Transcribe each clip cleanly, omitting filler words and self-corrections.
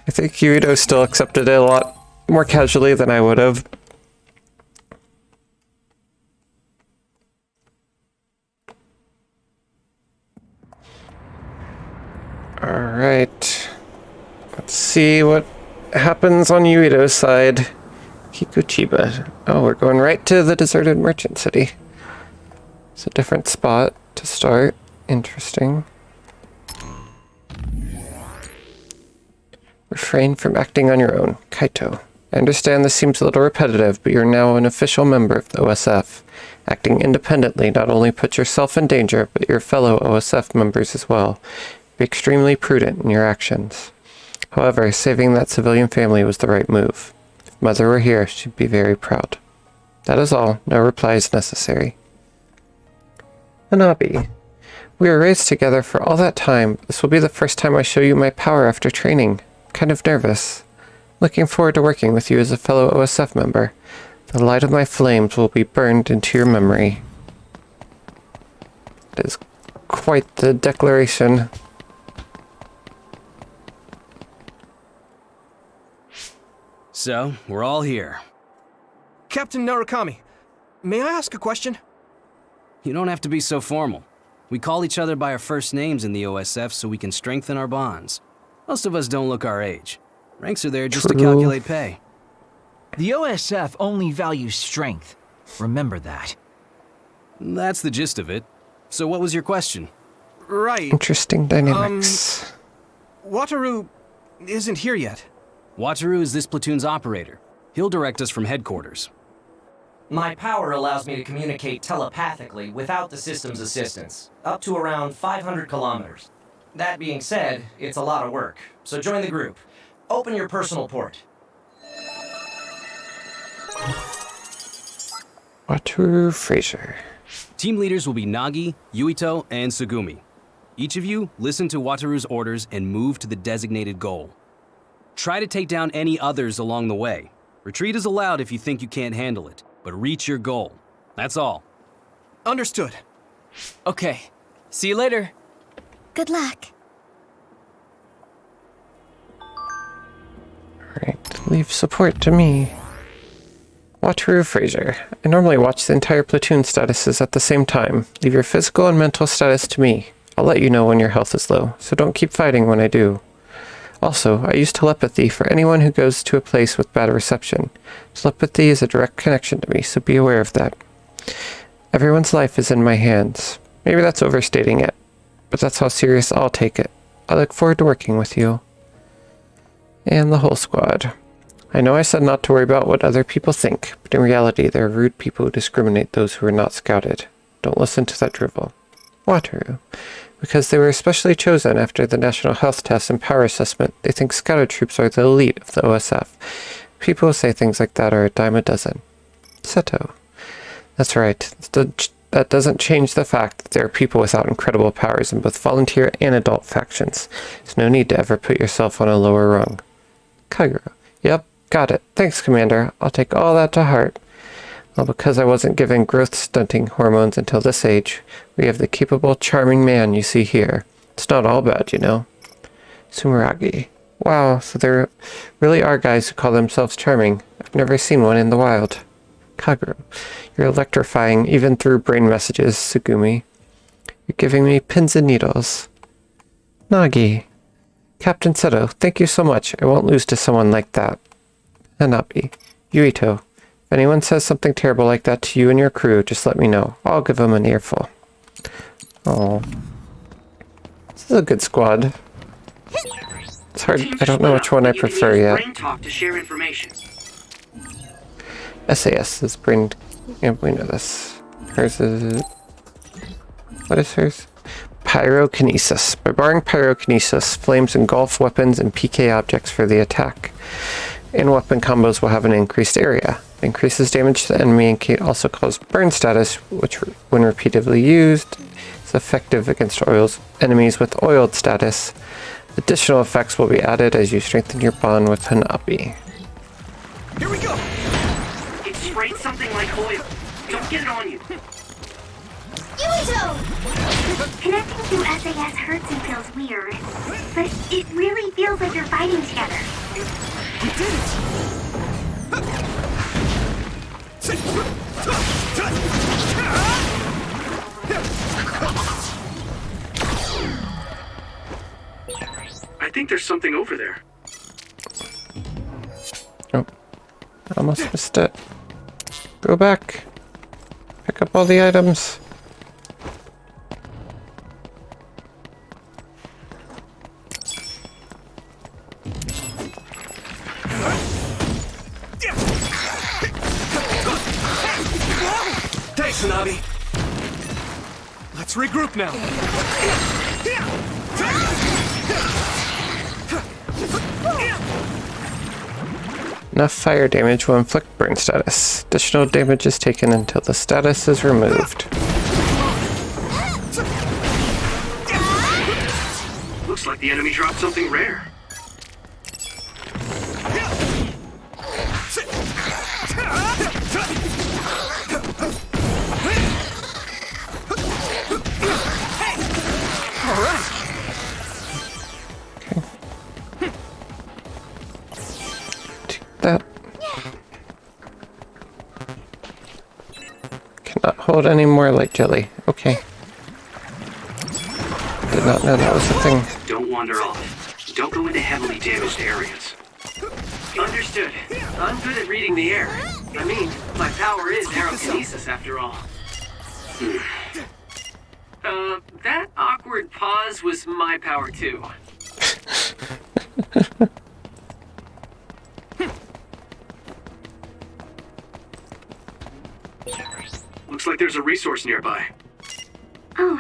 I think Yuito still accepted it a lot more casually than I would have. Alright. Let's see what happens on Yuito's side. Kikuchiba. Oh, we're going right to the deserted merchant city. It's a different spot to start. Interesting. Refrain from acting on your own. Kaito. I understand this seems a little repetitive, but you're now an official member of the OSF. Acting independently not only puts yourself in danger, but your fellow OSF members as well. Be extremely prudent in your actions. However, saving that civilian family was the right move. If Mother were here, she'd be very proud. That is all. No reply is necessary. Hanabi. We were raised together for all that time. This will be the first time I show you my power after training. Kind of nervous. Looking forward to working with you as a fellow OSF member. The light of my flames will be burned into your memory. It is quite the declaration. So, we're all here. Captain Narukami, may I ask a question? You don't have to be so formal. We call each other by our first names in the OSF so we can strengthen our bonds. Most of us don't look our age. Ranks are there just to calculate pay. The OSF only values strength. Remember that. That's the gist of it. So what was your question? Right. Interesting dynamics. Wataru isn't here yet. Wataru is this platoon's operator. He'll direct us from headquarters. My power allows me to communicate telepathically without the system's assistance, up to around 500 kilometers. That being said, it's a lot of work, so join the group. Open your personal port. Wataru Fraser. Team leaders will be Nagi, Yuito, and Sugumi. Each of you listen to Wataru's orders and move to the designated goal. Try to take down any others along the way. Retreat is allowed if you think you can't handle it, but reach your goal. That's all. Understood. Okay. See you later. Good luck. Alright, leave support to me. Wataru Fraser. I normally watch the entire platoon statuses at the same time. Leave your physical and mental status to me. I'll let you know when your health is low, so don't keep fighting when I do. Also, I use telepathy for anyone who goes to a place with bad reception. Telepathy is a direct connection to me, so be aware of that. Everyone's life is in my hands. Maybe that's overstating it, but that's how serious I'll take it. I look forward to working with you. And the whole squad. I know I said not to worry about what other people think, but in reality there are rude people who discriminate those who are not scouted. Don't listen to that drivel. Wataru. Because they were especially chosen after the National Health Test and Power Assessment, they think scouted troops are the elite of the OSF. People who say things like that are a dime a dozen. Seto. That's right. That doesn't change the fact that there are people without incredible powers in both volunteer and adult factions. There's no need to ever put yourself on a lower rung. Kagura. Yep, got it. Thanks, Commander. I'll take all that to heart. Well, because I wasn't given growth-stunting hormones until this age, we have the capable, charming man you see here. It's not all bad, you know. Sumeragi. Wow, so there really are guys who call themselves charming. I've never seen one in the wild. Kagura. You're electrifying, even through brain messages, Sugumi. You're giving me pins and needles. Nagi. Captain Seto, thank you so much. I won't lose to someone like that. Hanabi. Yuito. If anyone says something terrible like that to you and your crew, just let me know. I'll give them an earful. Oh, this is a good squad. It's hard. I don't know which one I prefer yet. SAS is brain. Yeah, we know this. Hers is. What is hers? Pyrokinesis. By barring pyrokinesis, flames engulf weapons and PK objects for the attack. And weapon combos will have an increased area. It increases damage to the enemy and can also cause burn status, which when repeatedly used is effective against enemies with oiled status. Additional effects will be added as you strengthen your bond with Hanabi. Here we go! It sprayed something like oil. Don't get it on you. You Connecting to SAS hurts and feels weird, but it really feels like you're fighting together. We did it! I think there's something over there. Oh, almost missed it. Go back. Pick up all the items. Thanks, Hanabi. Let's regroup now. Enough fire damage will inflict burn status. Additional damage is taken until the status is removed. Looks like the enemy dropped something rare. That cannot hold any more light jelly. Okay. Did not know that was a thing. Don't wander off. Don't go into heavily damaged areas. Understood. I'm good at reading the air. I mean, my power is aerokinesis after all. That awkward pause was my power too. Looks like there's a resource nearby. Oh,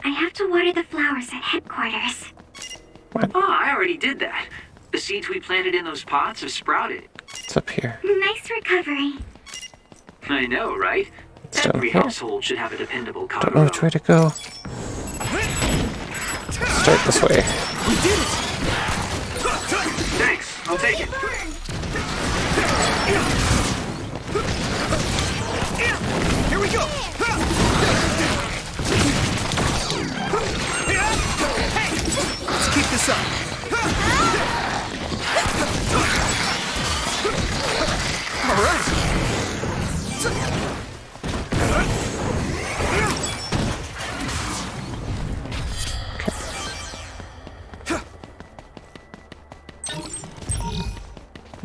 I have to water the flowers at headquarters. Oh, I already did that. The seeds we planted in those pots have sprouted. It's up here. Nice recovery. I know, right? It's down Every here. household should have a dependable Don't know which way Kagero. to go. Start this way. We did it! Thanks, I'll take it. Here we go! Hey! Let's keep this up. All right.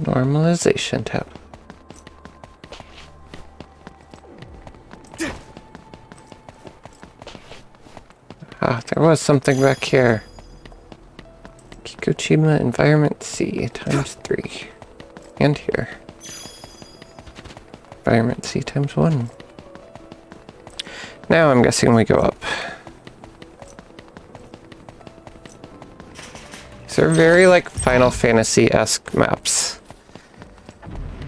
Normalization tab. Ah, there was something back here. Kikuchima Environment C ×3. And here. Environment C ×1. Now I'm guessing we go up. These are very like Final Fantasy-esque maps.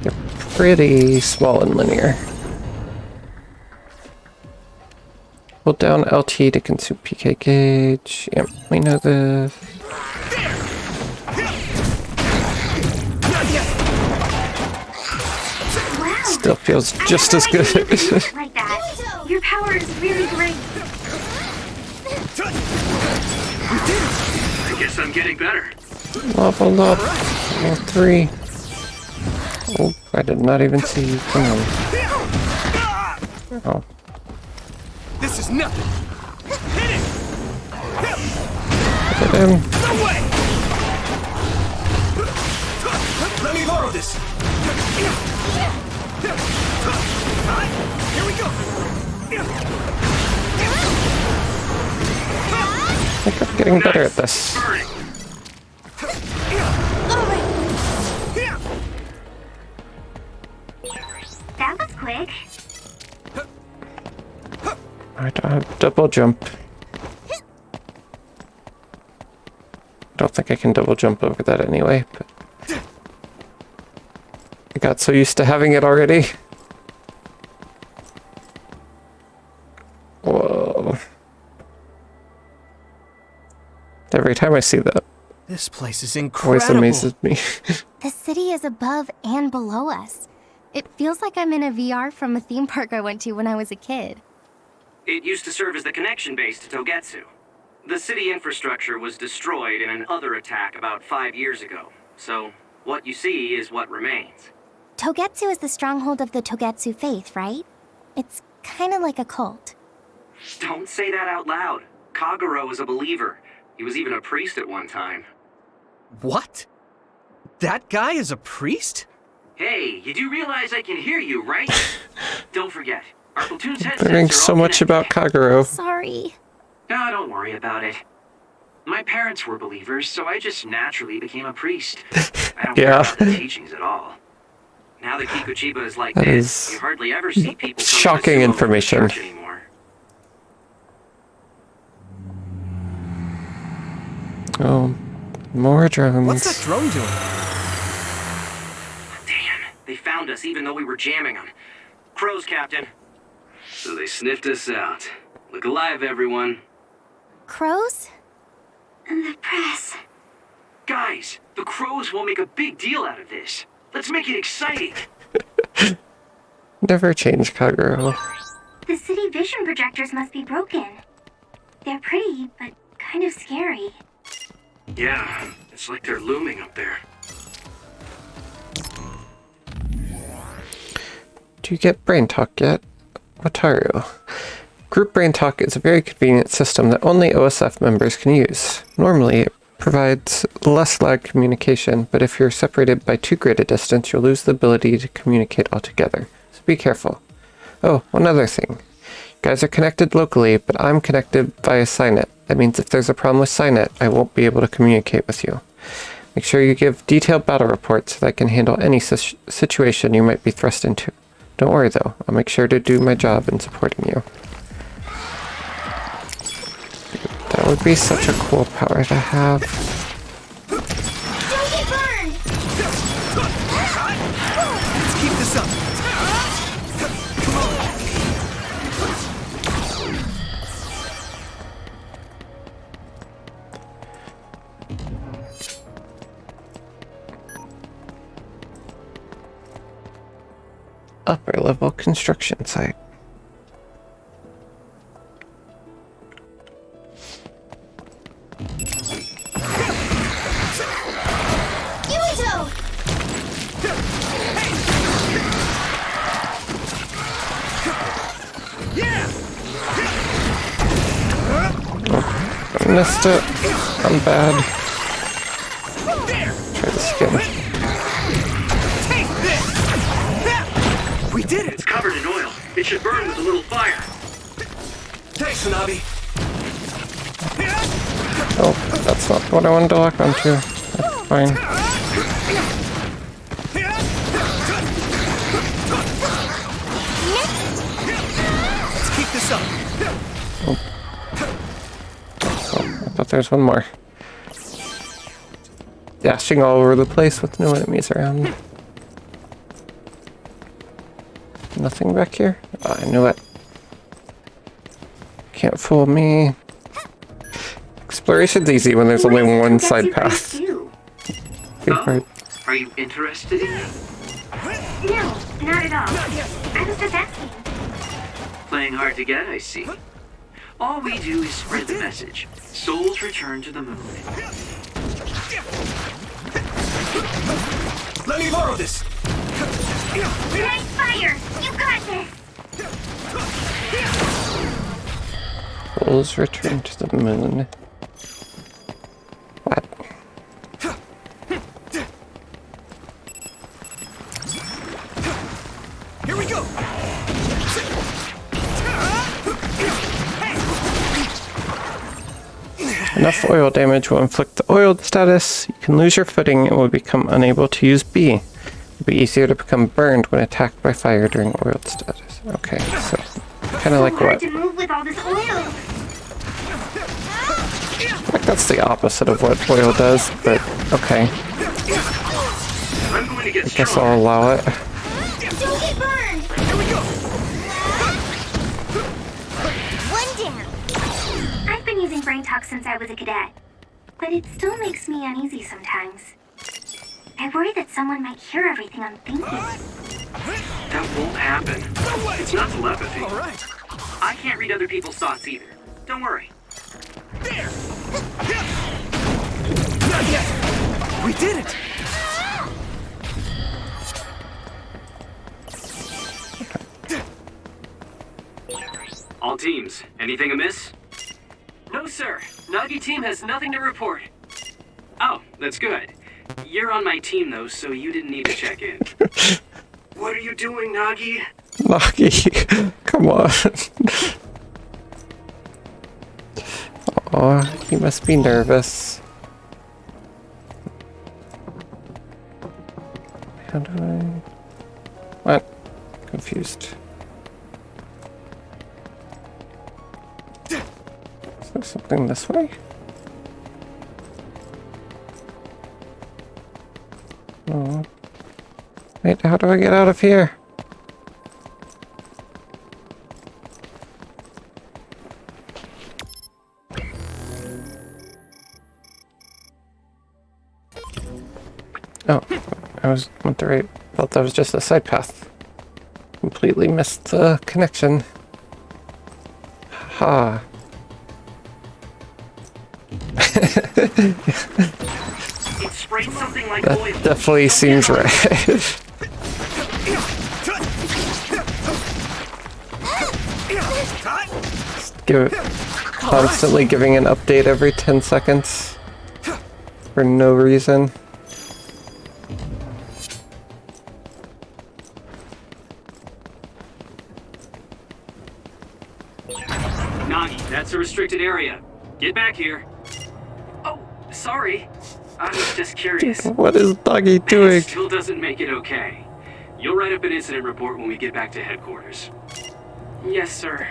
They're pretty small and linear. Hold down LT to consume PK gauge. Yep, we know this. Wow. Still feels I just had as no good. idea you could use it like that. Your power is really great. I guess I'm getting better. Level up. Level 3. Oh, I did not even see you coming. Oh. This is nothing. Hit it! Hit him. No way! Let me borrow this. Here we go. I think I'm getting better at this. Burning. That was quick. I don't have double jump. Don't think I can double jump over that anyway, but I got so used to having it already. Whoa. Every time I see that, This place is always incredible. amazes me. The city is above and below us. It feels like I'm in a VR from a theme park I went to when I was a kid. It used to serve as the connection base to Togetsu. The city infrastructure was destroyed in an other attack about 5 years ago. So, what you see is what remains. Togetsu is the stronghold of the Togetsu faith, right? It's kind of like a cult. Don't say that out loud. Kagero is a believer. He was even a priest at one time. What? That guy is a priest? Hey, you do realize I can hear you, right? Don't forget, our platoon's headsets Learning are so all much about connected. Kagero. Sorry. No, don't worry about it. My parents were believers, so I just naturally became a priest. I don't care about the teachings at all. Now that Kikuchiba is like That this, is you hardly ever see people come shocking to the information. church anymore. Oh, more drones. What's that drone doing? Damn, they found us even though we were jamming them. Crows, Captain. So they sniffed us out. Look alive, everyone. Crows? The press. Guys, the crows will make a big deal out of this. Let's make it exciting. Never change Kagero. The city vision projectors must be broken. They're pretty, but kind of scary. Yeah, it's like they're looming up there. Do you get Brain Talk yet? Wataru. Group Brain Talk is a very convenient system that only OSF members can use. Normally, it provides less lag communication, but if you're separated by too great a distance, you'll lose the ability to communicate altogether. So be careful. Oh, one other thing. You guys are connected locally, but I'm connected via Signet. That means if there's a problem with Signet, I won't be able to communicate with you. Make sure you give detailed battle reports so that I can handle any situation you might be thrust into. Don't worry though, I'll make sure to do my job in supporting you. That would be such a cool power to have. Don't get burned! Let's keep this up. Come on. Upper level construction site. Yuito! I missed it. I'm bad. Try the skin. We did it! It's covered in oil. It should burn with a little fire. Thanks, Hanabi. Oh, that's not what I wanted to lock onto. That's fine. Let's keep this up. Oh, I thought there was one more. Dashing all over the place with no enemies around. Nothing back here? Oh, I knew it. Can't fool me. Exploration's easy when there's only one side path. Big part. Are you interested in it? No, not at all. I was just asking. Playing hard to get, I see. All we do is spread the message. Souls return to the moon. Let me borrow this. Nice fire! You got this! Souls return to the moon. What? Here we go. Enough oil damage will inflict the oiled status. You can lose your footing and will become unable to use B. It will be easier to become burned when attacked by fire during oiled status. Okay, so kind of like Hard what? to move with all this oil. Like that's the opposite of what oil does, but okay. I'm going to get I guess strong. I'll allow it. Don't get burned! Here we go. One down. I've been using Brain Talk since I was a cadet, but it still makes me uneasy sometimes. I worry that someone might hear everything I'm thinking. That won't happen. It's not telepathy. All right. I can't read other people's thoughts either. Don't worry. There! Not yet! We did it! All teams, anything amiss? No, sir. Nagi team has nothing to report. Oh, that's good. You're on my team, though, so you didn't need to check in. What are you doing, Nagi? Nagi, come on. Oh, he must be nervous. How do I... What? Confused. Is there something this way? Oh. Wait, how do I get out of here? Oh, went the right. Thought that was just a side path. Completely missed the connection. Ha. It sprayed something like That oil. definitely seems right. Constantly giving an update every 10 seconds for no reason. Nagi, that's a restricted area. Get back here. Oh, sorry. I was just curious. What is Doggy doing? It still doesn't make it okay. You'll write up an incident report when we get back to headquarters. Yes, sir.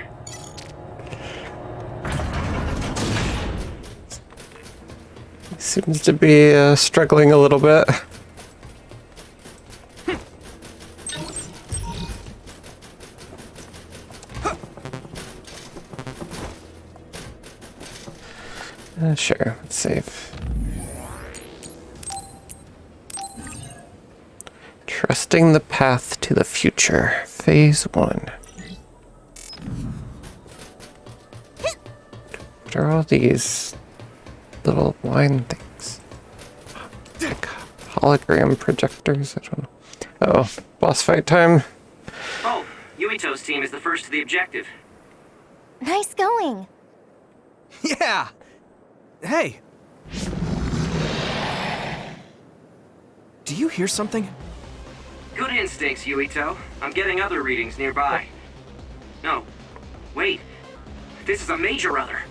Seems to be struggling a little bit. Sure, let's save. Trusting the path to the future, phase 1. What are all these little line things? Like hologram projectors? I don't know. Oh, boss fight time. Oh, Yuito's team is the first to the objective. Nice going. Yeah! Hey! Do you hear something? Good instincts, Yuito. I'm getting other readings nearby. No. Wait. This is a major other.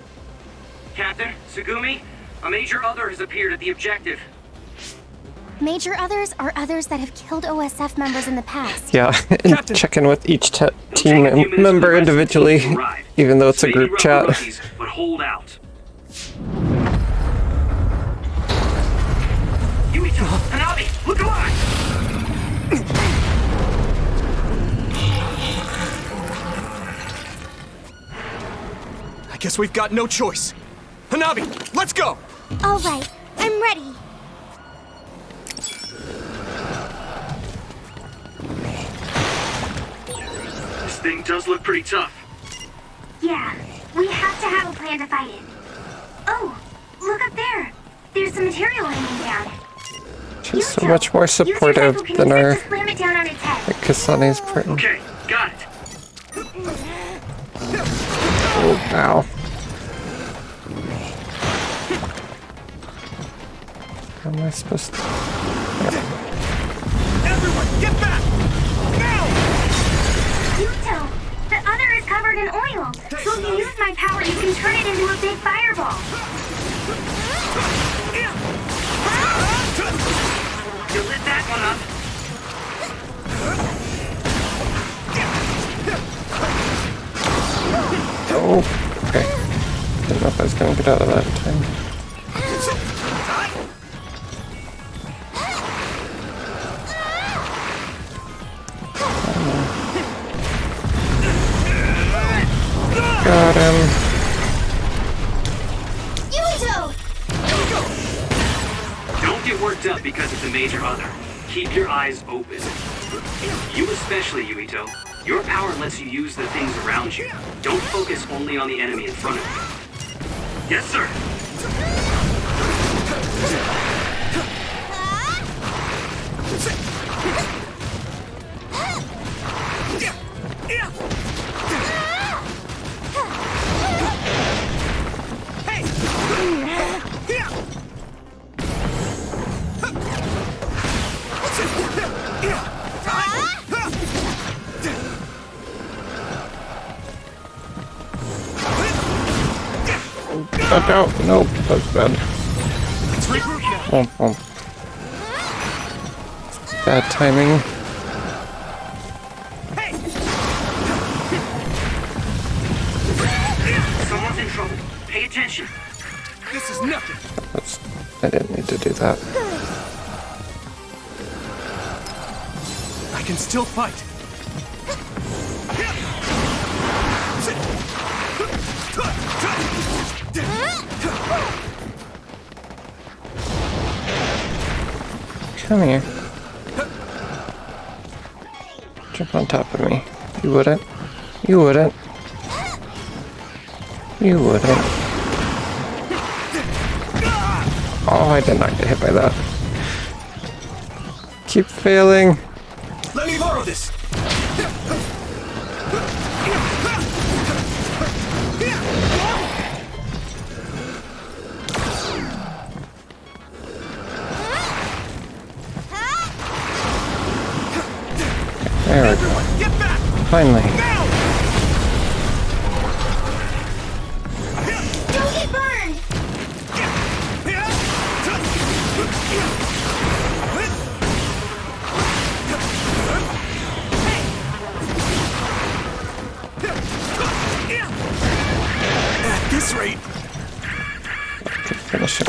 Captain, Tsugumi, a major other has appeared at the objective. Major others are others that have killed OSF members in the past. Yeah, and Captain. check in with each team Take a few minutes for member the rest of the team individually, to arrive. even though it's a Maybe group rough chat. rookies, but hold out. Yuito, Hanabi, look alive! I guess we've got no choice. Hanabi, let's go! All right, I'm ready. This thing does look pretty tough. Yeah, we have to have a plan to fight it. Oh, look up there. There's some material hanging down. She's so Yuito, much more use your supportive cycle than kinesis our to slam it down on its head. Kasane's partner. Okay, got it. Oh, ow. How am I supposed to... Everyone, get back! Now! Yuito, the other is covered in oil. So if you use my power, you can turn it into a big fireball. You lit that one up. Oh, okay. Didn't know if I was going to get out of that in time. Got him. Yuito! Don't get worked up because it's a major other. Keep your eyes open. You especially, Yuito. Your power lets you use the things around you. Don't focus only on the enemy in front of you. Yes, sir. No, that's bad. Let's regroup now. Oh. Bad timing. Someone's in trouble. Pay attention. This is nothing. I didn't need to do that. I can still fight. Come here. Jump on top of me. You wouldn't. You wouldn't. You wouldn't. Oh, I did not get hit by that. Keep failing. Let me borrow this. There we go. Get back! Finally. Now! Don't get burned! At this rate, Finish him.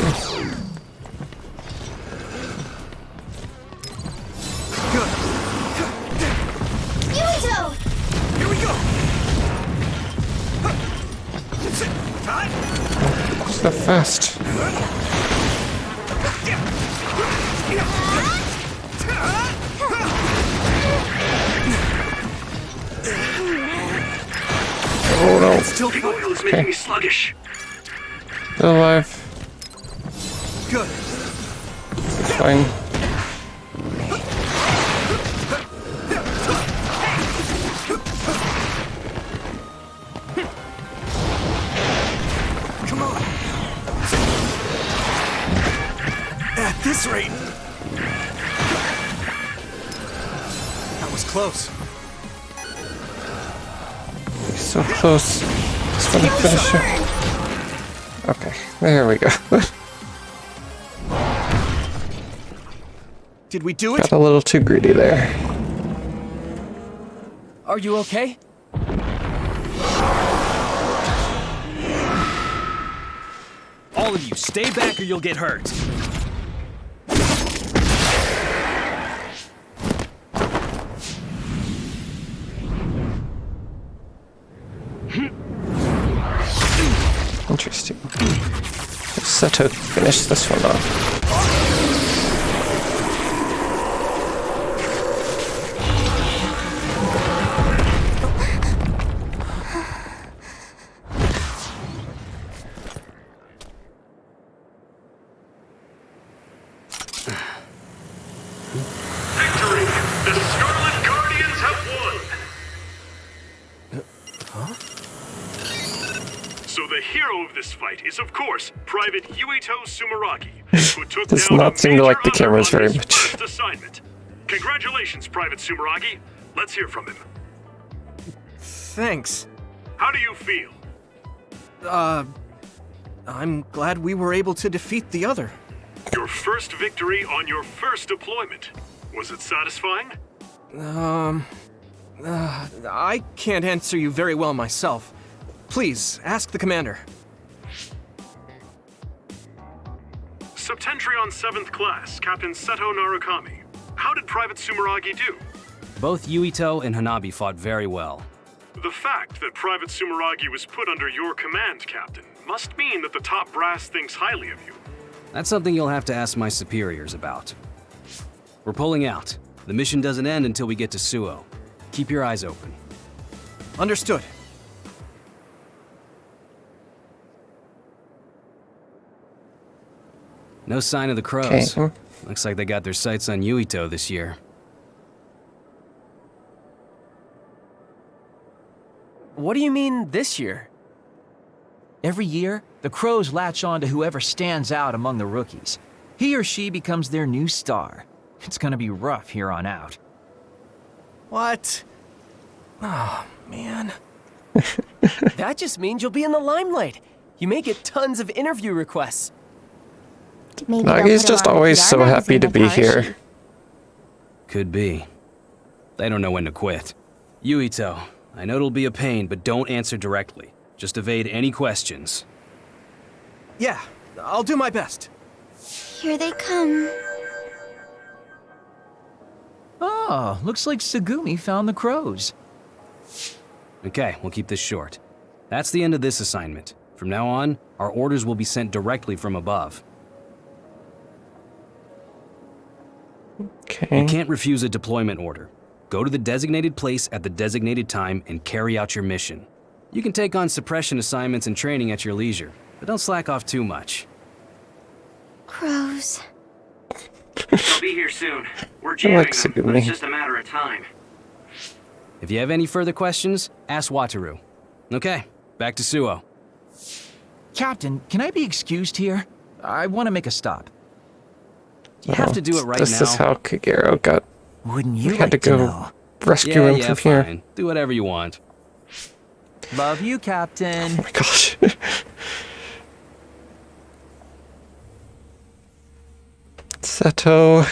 good. Yuito! Here we go. Time. So fast. Oh no. Still The oil is making me sluggish. Still alive. good. It's fine. Come on. At this rate. That was close. So close. Just want to finish him. Okay, there we go. Did we do it? Got a little too greedy there. Are you okay? All of you, stay back or you'll get hurt. Interesting. Seto finish this one off. Victory! The Scarlet Guardians have won! So the hero of this fight is, of course, Private Yuito Sumeragi, who took Does down not a seem to like the major cameras other on very his much. first assignment. Congratulations, Private Sumeragi. Let's hear from him. Thanks. How do you feel? I'm glad we were able to defeat the other. Your first victory on your first deployment. Was it satisfying? I can't answer you very well myself. Please, ask the commander. Septentrion 7th Class, Captain Seto Narukami. How did Private Sumeragi do? Both Yuito and Hanabi fought very well. The fact that Private Sumeragi was put under your command, Captain, must mean that the top brass thinks highly of you. That's something you'll have to ask my superiors about. We're pulling out. The mission doesn't end until we get to Suo. Keep your eyes open. Understood. No sign of the crows. Okay. Looks like they got their sights on Yuito this year. What do you mean this year? Every year, the crows latch on to whoever stands out among the rookies. He or she becomes their new star. It's gonna be rough here on out. What? Oh, man. That just means you'll be in the limelight. You may get tons of interview requests. Maybe they'll Nagi's put her just on a always PR so happy magazine to with be Tarashi. here. Could be. They don't know when to quit. Yuito, I know it'll be a pain, but don't answer directly. Just evade any questions. Yeah, I'll do my best. Here they come. Oh, looks like Tsugumi found the crows. Okay, we'll keep this short. That's the end of this assignment. From now on, our orders will be sent directly from above. Okay. You can't refuse a deployment order. Go to the designated place at the designated time and carry out your mission. You can take on suppression assignments and training at your leisure, but don't slack off too much. Crows. They'll be here soon. We're I jamming like them, but Tsugumi. it's just a matter of time. If you have any further questions, ask Wataru. Okay, back to Suo. Captain, can I be excused here? I want to make a stop. You have to do it right This now. is how Kagero got. Wouldn't We you had like to to go know? rescue him from here. fine. Do whatever you want. Love you, Captain. Oh my gosh. Seto.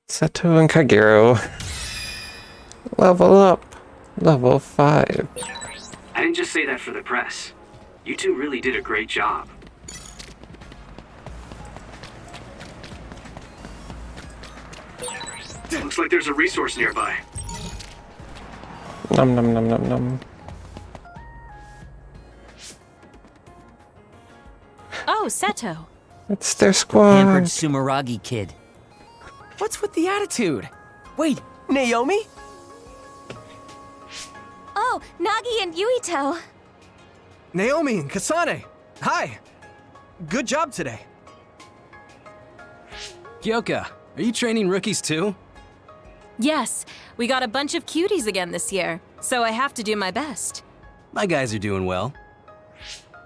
Seto and Kagero. Level up. Level 5. I didn't just say that for the press. You two really did a great job. Looks like there's a resource nearby. Nom nom nom nom nom. Oh, Seto. It's their squad. Pampered Sumeragi kid. What's with the attitude? Wait, Naomi? Oh, Nagi and Yuito. Naomi and Kasane. Hi. Good job today. Kyoka, are you training rookies too? Yes, we got a bunch of cuties again this year, so I have to do my best. My guys are doing well.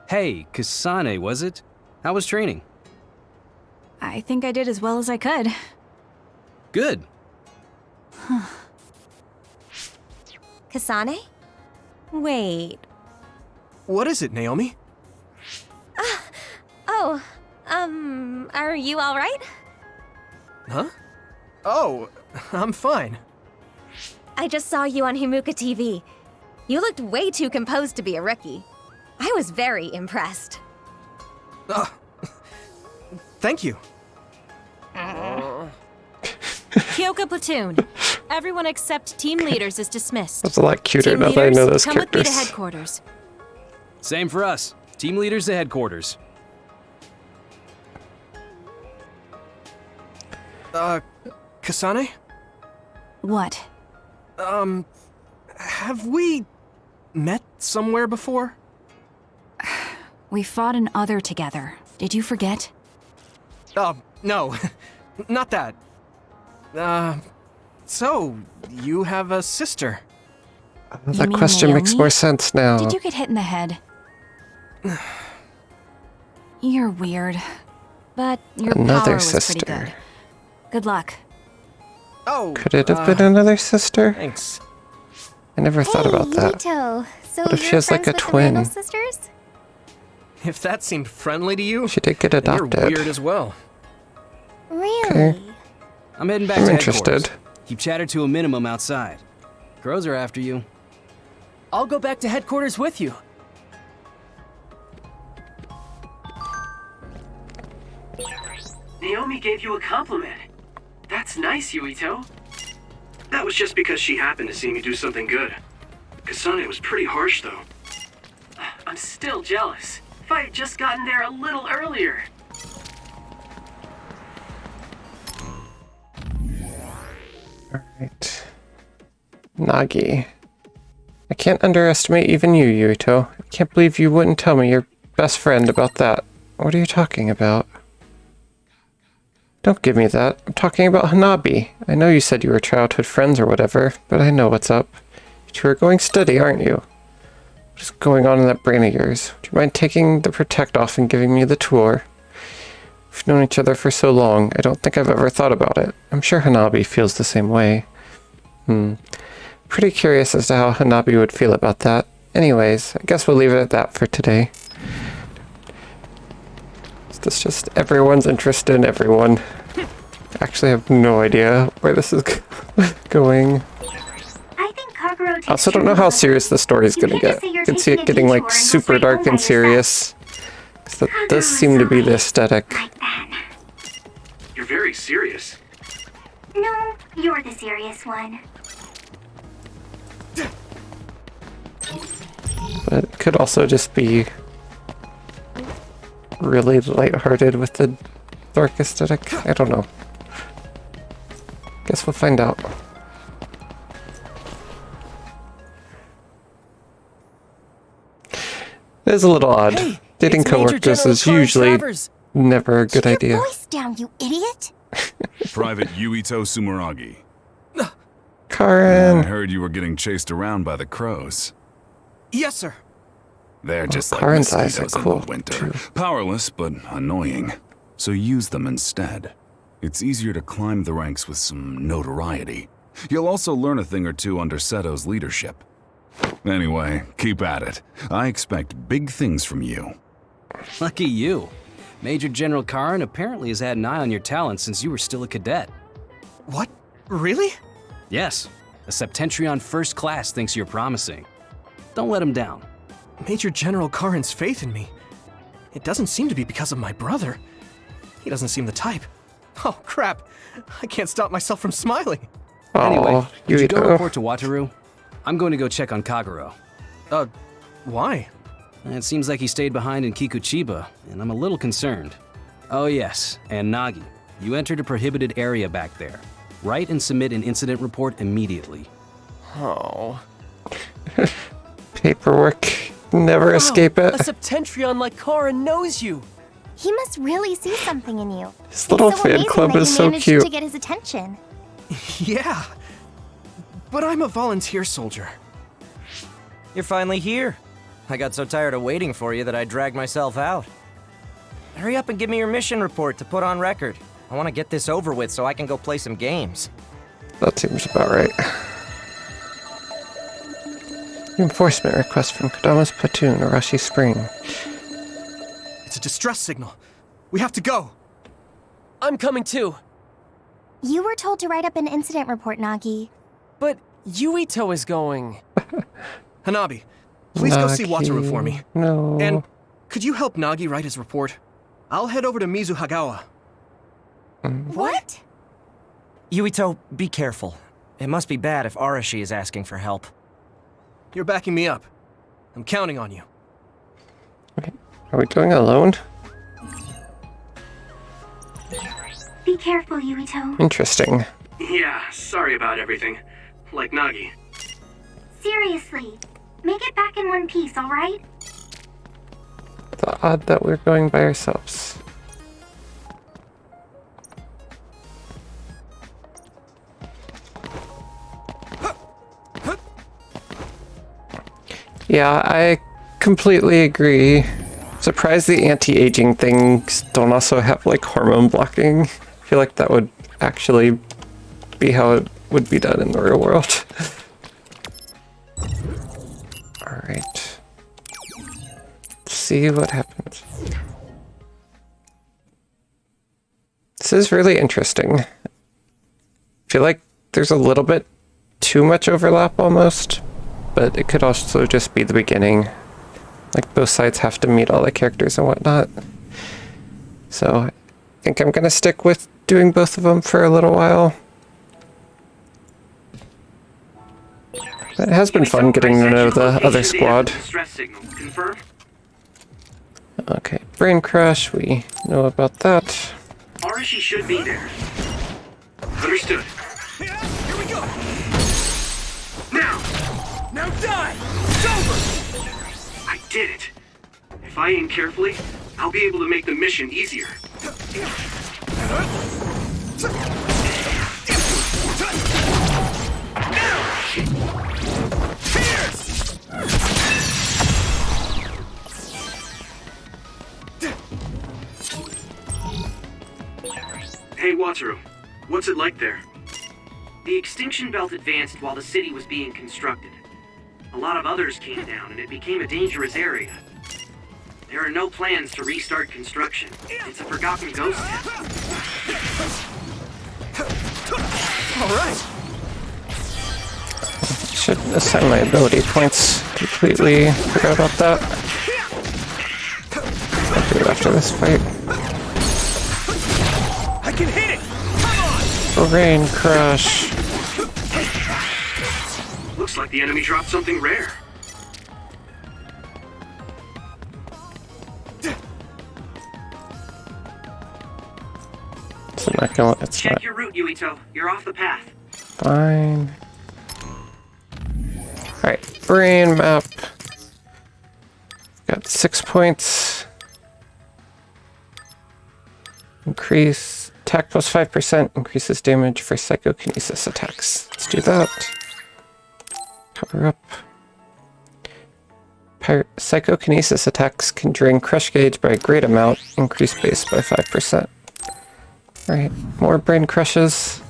Hey, Kasane, was it? How was training? I think I did as well as I could. Good. Kasane? Wait. What is it, Naomi? Oh, are you all right? Huh? Oh, I'm fine. I just saw you on Himuka TV. You looked way too composed to be a rookie. I was very impressed. Thank you. Kyoka Platoon. Everyone except team leaders is dismissed. That's a lot cuter Team now that I leaders, know those come with me to characters. headquarters. Same for us. Team leaders to headquarters. Kasane? What? Have we met somewhere before? We fought an other together. Did you forget? No. Not that. So, you have a sister? That mean question makes Naomi? more sense now. Did you get hit in the head? You're weird. But your Another power was sister. pretty good. Good luck. Oh, Could it have been another sister? thanks. I never thought about that. Yuito. So What if you're she has, like, friends a with the twin? Randall sisters? If that seemed friendly to you, She did get then you're adopted. weird as well. Really? I'm heading back I'm to interested. headquarters. Keep chatter to a minimum outside. Crows are after you. I'll go back to headquarters with you. Naomi gave you a compliment. That's nice, Yuito. That was just because she happened to see me do something good. Kasane was pretty harsh, though. I'm still jealous. If I had just gotten there a little earlier. Right. Nagi. I can't underestimate even you, Yuito. I can't believe you wouldn't tell me your best friend about that. What are you talking about? Don't give me that. I'm talking about Hanabi. I know you said you were childhood friends or whatever, but I know what's up. You two are going steady, aren't you? What is going on in that brain of yours? Would you mind taking the protect off and giving me the tour? We've known each other for so long, I don't think I've ever thought about it. I'm sure Hanabi feels the same way. Pretty curious as to how Hanabi would feel about that. Anyways, I guess we'll leave it at that for today. Is this just everyone's interest in everyone? I actually have no idea where this is going. I think Kaguro I also don't know how serious the story is going to get. You can see it getting like super dark and serious. That does seem to be the aesthetic. You're very serious. No, you're the serious one. But it could also just be really lighthearted with the dark aesthetic. I don't know. Guess we'll find out. It is a little odd. Hey, Dating it's Major coworkers General is Carl usually Travers. never a good Keep your idea. voice down, you idiot! Private Yuito Sumeragi. I Karen! heard you were getting chased around by the crows. Yes, sir. They're just like Karen's eyes are mosquitoes in cool, the winter. too. Powerless, but annoying. So use them instead. It's easier to climb the ranks with some notoriety. You'll also learn a thing or two under Seto's leadership. Anyway, keep at it. I expect big things from you. Lucky you. Major General Karin apparently has had an eye on your talent since you were still a cadet. What? Really? Yes, a Septentrion First Class thinks you're promising. Don't let him down. Major General Karin's faith in me. It doesn't seem to be because of my brother. He doesn't seem the type. Oh, crap. I can't stop myself from smiling. Anyway, could you go Yuito. report to Wataru? I'm going to go check on Kaguro. Why? It seems like he stayed behind in Kikuchiba, and I'm a little concerned. Oh yes, and Nagi, you entered a prohibited area back there. Write and submit an incident report immediately. Oh. Paperwork. Never escape A it. Septentrion like Karin knows you. He must really see something in you. This little It's so fan amazing club that is you so managed cute. to get his attention. Yeah. But I'm a volunteer soldier. You're finally here. I got so tired of waiting for you that I dragged myself out. Hurry up and give me your mission report to put on record. I want to get this over with so I can go play some games. That seems about right. Reinforcement request from Kodama's platoon, Arashi Spring. It's a distress signal. We have to go. I'm coming too. You were told to write up an incident report, Nagi. But Yuito is going. Hanabi, please go see Nagi, Wataru for me. No. And could you help Nagi write his report? I'll head over to Mizuhagawa. What? Yuito, be careful. It must be bad if Arashi is asking for help. You're backing me up. I'm counting on you. Are we going alone? Be careful, Yuito. Interesting. Yeah, sorry about everything. Like Nagi. Seriously. Make it back in one piece, alright? The odd that we're going by ourselves. Yeah, I completely agree. Surprised the anti-aging things don't also have like hormone blocking. I feel like that would actually be how it would be done in the real world. Alright. Let's see what happens. This is really interesting. I feel like there's a little bit too much overlap almost, but it could also just be the beginning. Like both sides have to meet all the characters and whatnot. So I think I'm gonna stick with doing both of them for a little while. It has been fun getting to know the other squad. Distress signal. Confirm? Okay, brain crush, we know about that. Arashi should be there. Understood. Here we go! Die! It's over! I did it. If I aim carefully, I'll be able to make the mission easier. Hey, Wataru. What's it like there? The extinction belt advanced while the city was being constructed. A lot of others came down, and it became a dangerous area. There are no plans to restart construction. It's a forgotten ghost town. All right. Should assign my ability points. Completely forgot about that. I'll do it after this fight. I can hit it! Come on! Rain Crush. Looks like the enemy dropped something rare. It's not gonna. It's Check not your route, Yuito. You're off the path. fine. Alright, brain map. Got 6 points. Increase attack plus 5%, increases damage for psychokinesis attacks. Let's do that. Power up. Psychokinesis attacks can drain crush gauge by a great amount, increase base by 5%. Alright, more brain crushes.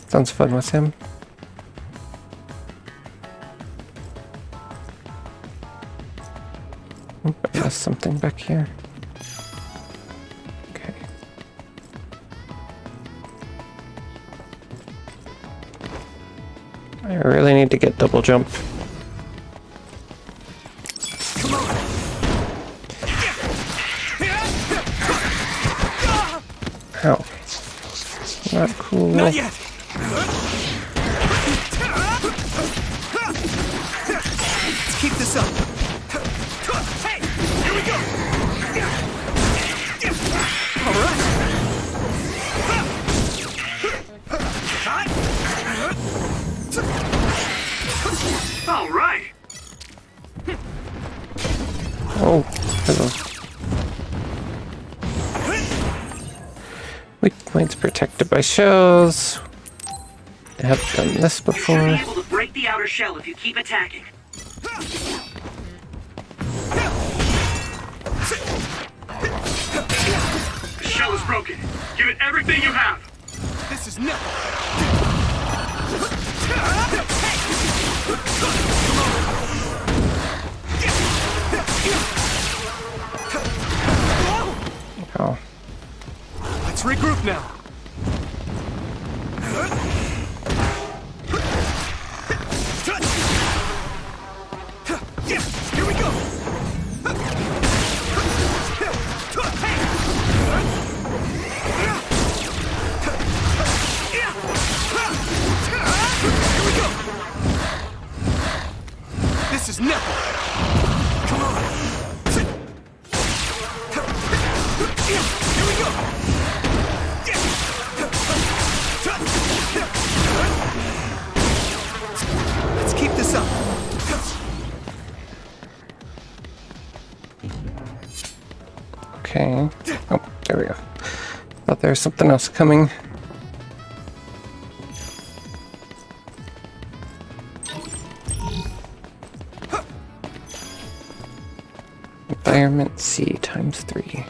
Sounds fun with him. Oop, I missed something back here. Okay. I really need to get double jump. Ow. Not cool. Not yet! Let's keep this up. Hey! Here we go! All right! All right. Oh, hello. Weak points protected by shells. I have done this You should before. be able to break the outer shell if you keep attacking. The shell is broken. Give it everything you have. This is nothing! Oh. Let's regroup now. Here we go. Here we go. This is nothing. Come on. Here we go. Let's keep this up. Okay. Oh, there we go. Thought there was something else coming. Environment C times 3.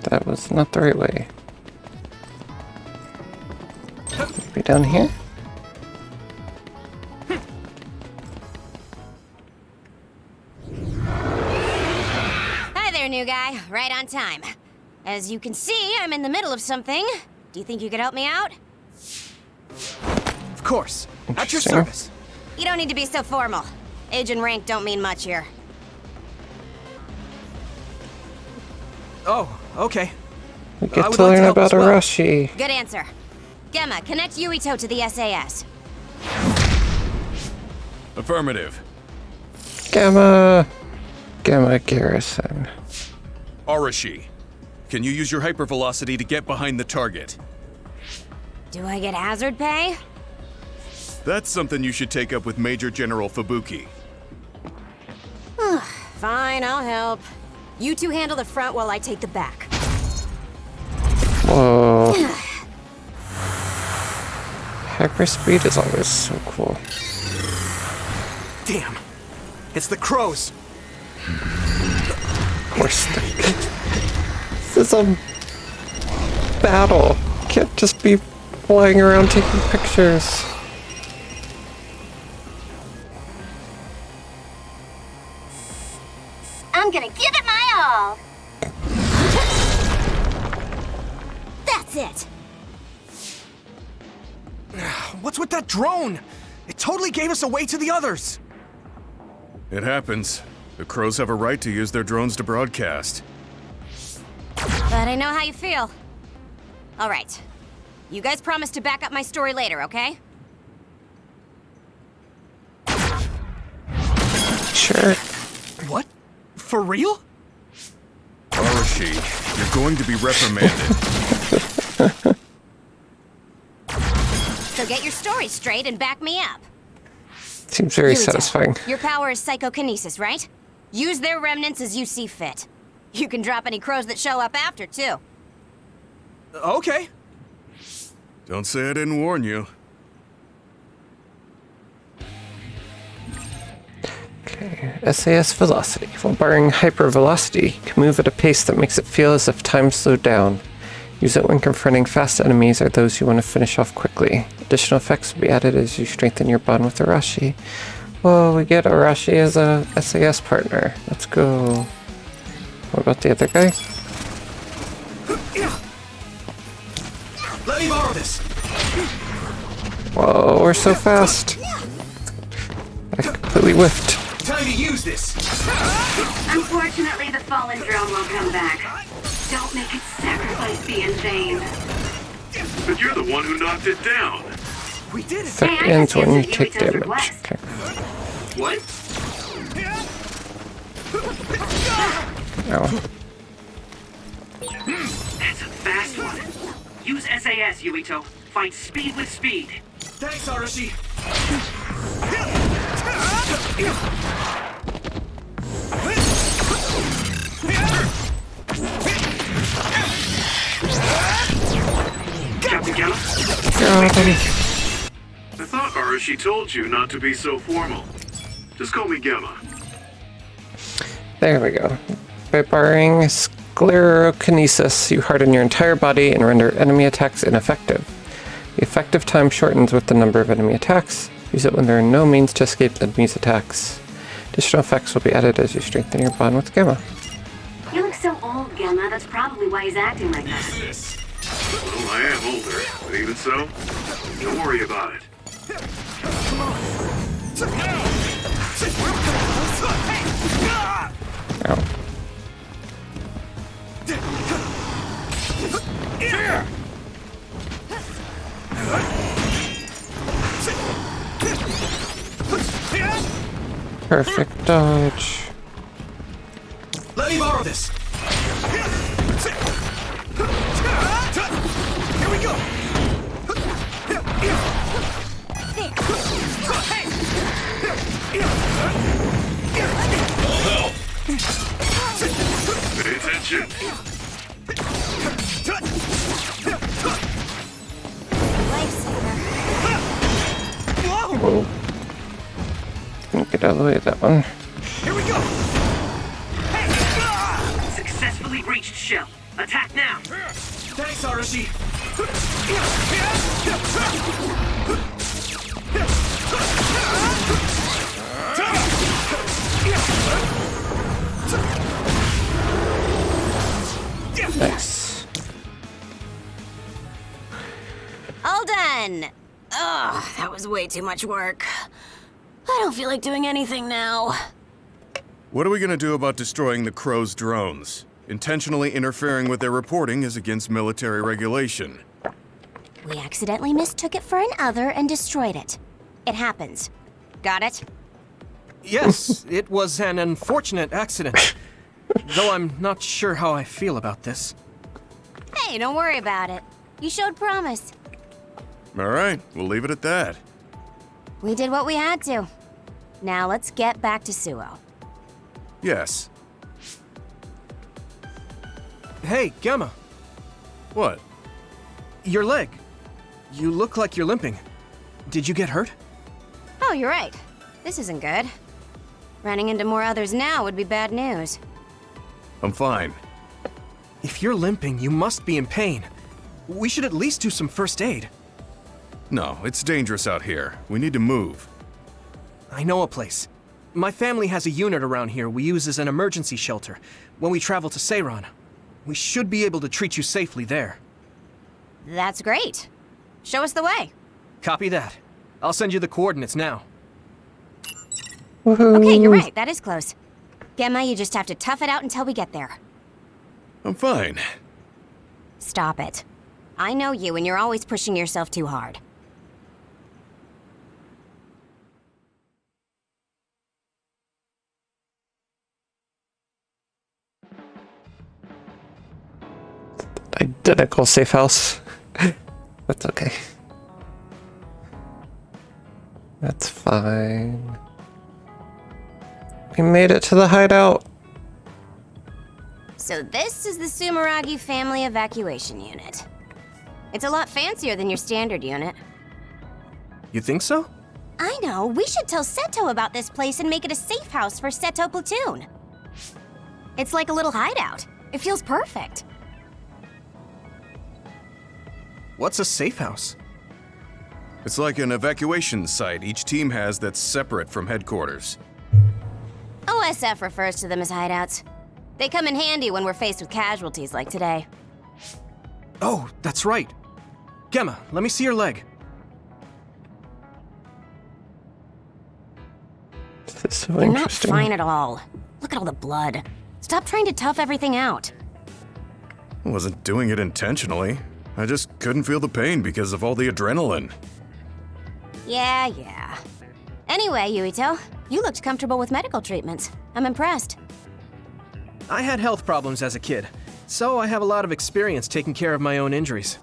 That was not the right way. Maybe down here? Hi there, new guy. Right on time. As you can see, I'm in the middle of something. Do you think you could help me out? Of course. At your Interesting. service. You don't need to be so formal. Age and rank don't mean much here. Oh, okay. We I get would to like to learn help about as well. Arashi. Good answer. Gemma, connect Yuito to the SAS. Affirmative. Gamma Garrison. Arashi, can you use your hypervelocity to get behind the target? Do I get hazard pay? That's something you should take up with Major General Fubuki. Fine, I'll help. You two handle the front while I take the back. Whoa. Hyperspeed is always so cool. Damn. It's the crows. Of course. This is a battle. Can't just be flying around taking pictures. I'm gonna give it my all. That's it. What's with that drone? It totally gave us away to the others. It happens. The crows have a right to use their drones to broadcast. But I know how you feel. All right. You guys promise to back up my story later, okay? Sure. What? For real? Arashi, you're going to be reprimanded. So get your story straight and back me up. Seems very Yuito, satisfying. Your power is psychokinesis, right? Use their remnants as you see fit. You can drop any crows that show up after, too. Okay. Don't say I didn't warn you. Okay. SAS velocity. While barring hypervelocity, you can move at a pace that makes it feel as if time slowed down. Use it when confronting fast enemies or those you want to finish off quickly. Additional effects will be added as you strengthen your bond with Arashi. Well, we get Arashi as a SAS partner. Let's go. What about the other guy? Let me borrow this. Whoa, we're so fast. I completely whiffed. Time to use this. Unfortunately, the fallen drone won't come back. Don't make its sacrifice be in vain. But you're the one who knocked it down. We did it. Effect I ends when you answered take Yuito's damage. request. Okay. What? Ow. That's a fast one. Use SAS, Yuito. Find speed with speed. Thanks, Arashi. Captain Gamma? God. I thought Arashi told you not to be so formal. Just call me Gemma. There we go. By barring sclerokinesis, you harden your entire body and render enemy attacks ineffective. The effective time shortens with the number of enemy attacks. Use it when there are no means to escape enemies' attacks. Additional effects will be added as you strengthen your bond with Gamma. You look so old, Gemma. That's probably why he's acting like that. Well, I am older, but even so, don't worry about it. Ow. Perfect dodge. Let me borrow this. Here we go. Pay attention. Whoa. Couldn't get out of the way of that one. Here we go. Successfully breached shell. Attack now. Thanks, Arashi. Nice. All done. Ugh, that was way too much work. I don't feel like doing anything now. What are we gonna do about destroying the crows' drones? Intentionally interfering with their reporting is against military regulation. We accidentally mistook it for an other and destroyed it. It happens. Got it? Yes, it was an unfortunate accident. Though I'm not sure how I feel about this. Hey, don't worry about it. You showed promise. All right, we'll leave it at that. We did what we had to. Now let's get back to Suo. Yes. Hey, Gemma. What? Your leg. You look like you're limping. Did you get hurt? Oh, you're right. This isn't good. Running into more others now would be bad news. I'm fine. If you're limping, you must be in pain. We should at least do some first aid. No, it's dangerous out here. We need to move. I know a place. My family has a unit around here we use as an emergency shelter when we travel to Seiran. We should be able to treat you safely there. That's great. Show us the way. Copy that. I'll send you the coordinates now. Okay, you're right. That is close. Gemma, you just have to tough it out until we get there. I'm fine. Stop it. I know you, and you're always pushing yourself too hard. Identical safe house. That's okay. That's fine. We made it to the hideout. So this is the Sumeragi Family Evacuation Unit. It's a lot fancier than your standard unit. You think so? I know. We should tell Seto about this place and make it a safe house for Seto Platoon. It's like a little hideout. It feels perfect. What's a safe house? It's like an evacuation site each team has that's separate from headquarters. OSF refers to them as hideouts. They come in handy when we're faced with casualties like today. Oh, that's right. Gemma, let me see your leg. This is so You're not interesting. fine at all. Look at all the blood. Stop trying to tough everything out. I wasn't doing it intentionally. I just couldn't feel the pain because of all the adrenaline. Yeah. Anyway, Yuito, you looked comfortable with medical treatments. I'm impressed. I had health problems as a kid, so I have a lot of experience taking care of my own injuries.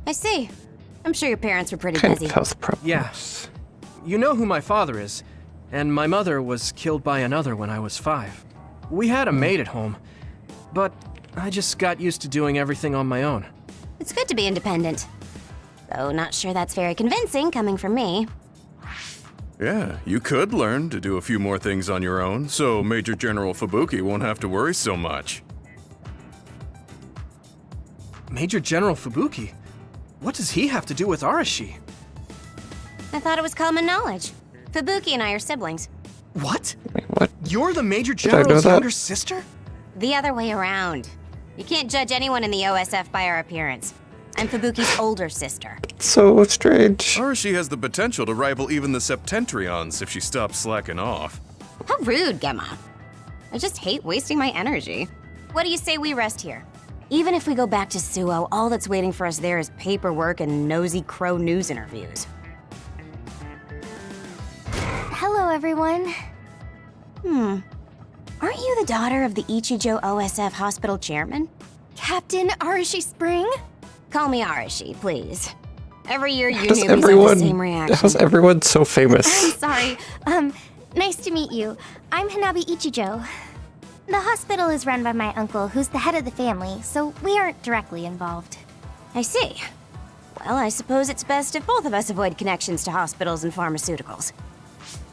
I see. I'm sure your parents were pretty Kind busy. of health problems. Yeah. You know who my father is, and my mother was killed by another when I was 5. We had a maid at home, but I just got used to doing everything on my own. It's good to be independent. Though not sure that's very convincing coming from me. Yeah, you could learn to do a few more things on your own, so Major General Fubuki won't have to worry so much. Major General Fubuki? What does he have to do with Arashi? I thought it was common knowledge. Fubuki and I are siblings. What? Wait, what? You're the Major Did I know General's that? younger sister? The other way around. You can't judge anyone in the OSF by our appearance. I'm Fubuki's older sister. So strange. Arashi has the potential to rival even the Septentrions if she stops slacking off. How rude, Gemma. I just hate wasting my energy. What do you say we rest here? Even if we go back to Suo, all that's waiting for us there is paperwork and nosy crow news interviews. Hello, everyone. Aren't you the daughter of the Ichijo OSF hospital chairman? Captain Arashi Spring? Call me Arashi, please. Every year you newbies have the same reaction. How's everyone so famous? I'm sorry. Nice to meet you. I'm Hanabi Ichijo. The hospital is run by my uncle, who's the head of the family, so we aren't directly involved. I see. Well, I suppose it's best if both of us avoid connections to hospitals and pharmaceuticals.